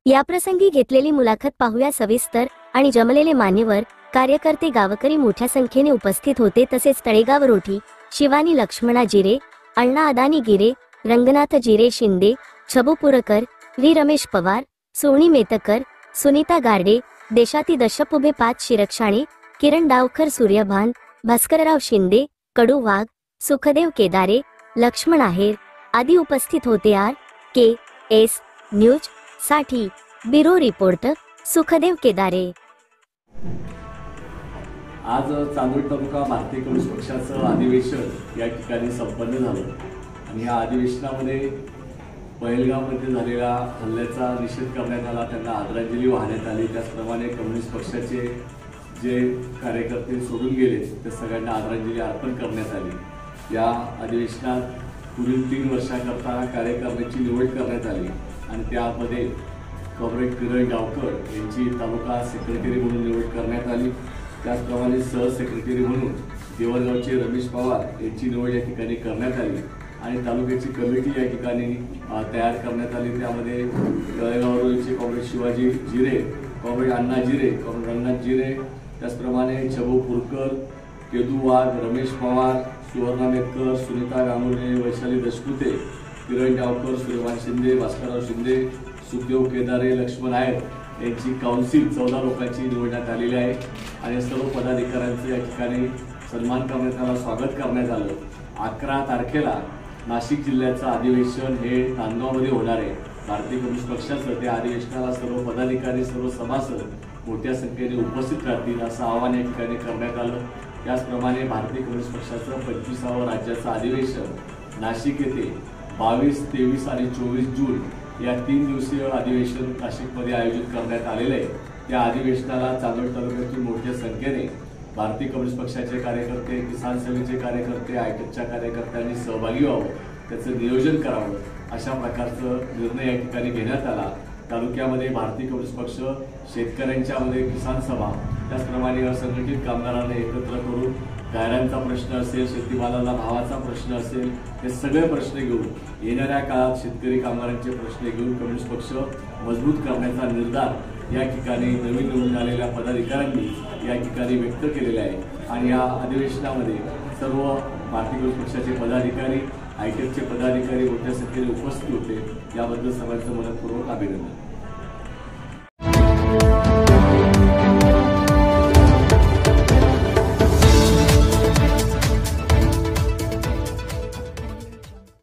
याप्रसंगी घेतलेली मुलाखत पाहूया सविस्तर आणि जमलेले मान्यवर कार्यकर्ते गावकरी मोठ्या संख्येने उपस्थित होते। तसेच तळेगाव रोठी, शिवानी लक्ष्मणा जिरे, अण्णा अदानी गिरे, रंगनाथ जिरे शिंदे, छबू पुरकर, व्ही रमेश पवार, सोनी मेतकर, सुनीता गारडे, देशाती दशप उभे 5 शिरक्षाणे, किरण डावकर, सूर्यभान, भास्करराव शिंदे, कडू वाघ, सुखदेव केदारे, लक्ष्मण आहेर आदी उपस्थित होते। RKS न्यूज साठी ब्युरो रिपोर्ट सुखदेव केदारे। आज चांदोड तालुका भारतीय कम्युनिस्ट पक्षाचं अधिवेशन या ठिकाणी संपन्न झालं आणि या अधिवेशनामध्ये पहलगाममध्ये झालेल्या हल्ल्याचा निषेध करण्यात आला, त्यांना आदरांजली वाहण्यात आली। त्याचप्रमाणे कम्युनिस्ट पक्षाचे जे कार्यकर्ते सोडून गेले त्या सगळ्यांना आदरांजली अर्पण करण्यात आली। या अधिवेशनात पुढील 3 वर्षाकरता कार्यकारिणीची निवड करण्यात आली आणि त्यामध्ये कॉम्रेड किरण डावकर यांची तालुका सेक्रेटरी म्हणून निवड करण्यात आली। त्याचप्रमाणे सहसेक्रेटरी म्हणून देवळगावचे रमेश पवार यांची निवड या ठिकाणी करण्यात आली आणि तालुक्याची कमिटी या ठिकाणी तयार करण्यात आली। त्यामध्ये तळेगाव रोडचे कॉम्रेड शिवाजी जिरे, कॉम्रेड अण्णा जिरे, कॉम्रेड रंगनाथ जिरे, त्याचप्रमाणे छबू पुरकर, केदू वाघ, रमेश पवार, सुवर्णा मेतकर, सुनीता गांगुर्डे, वैशाली दशपुते, किरण डावकर, सूर्यभान शिंदे, भास्करराव शिंदे, सुखदेव केदारे, लक्ष्मण आहेर यांची काउन्सिल 14 लोकांची निवडण्यात आलेली आहे आणि सर्व पदाधिकाऱ्यांचे या ठिकाणी सन्मान करण्यात आला, स्वागत करण्यात आलं। 11 तारखेला नाशिक जिल्ह्याचं अधिवेशन हे नांदगावमध्ये होणार आहे। भारतीय कम्युनिस्ट पक्षाचं त्या अधिवेशनाला सर्व पदाधिकारी, सर्व सभासद मोठ्या संख्येने उपस्थित राहतील असं आवाहन या ठिकाणी करण्यात आलं। त्याचप्रमाणे भारतीय कम्युनिस्ट पक्षाचं 25व्या राज्याचं अधिवेशन नाशिक येथे 22, 23 आणि 24 जून या 3 दिवसीय अधिवेशन नाशिकमध्ये आयोजित करण्यात आलेले आहे। त्या अधिवेशनाला चांदोड तालुक्यातील मोठ्या संख्येने भारतीय कम्युनिस्ट पक्षाचे कार्यकर्ते, किसान सेनेचे कार्यकर्ते, आयटकच्या कार्यकर्त्यांनी सहभागी व्हावं, त्याचं नियोजन करावं अशा प्रकारचं निर्णय या ठिकाणी घेण्यात आला। तालुक्यामध्ये भारतीय कम्युनिस्ट पक्ष शेतकऱ्यांच्यामध्ये किसान सभा, त्याचप्रमाणे असंघटित कामगारांना एकत्र करून गायरांचा प्रश्न असेल, शेतीमालाला भावाचा प्रश्न असेल, हे सगळे प्रश्न घेऊन येणाऱ्या काळात शेतकरी कामगारांचे प्रश्न घेऊन कम्युनिस्ट पक्ष मजबूत करण्याचा निर्धार या ठिकाणी नवीन निवडून आलेल्या पदाधिकाऱ्यांनी या ठिकाणी व्यक्त केलेला आहे आणि या अधिवेशनामध्ये सर्व भारतीय कम्युनिस्ट पक्षाचे पदाधिकारी, आयटेकचे पदाधिकारी मोठ्या संख्येने उपस्थित होते। याबद्दल सर्वांचं मनपूर्वक अभिनंदन।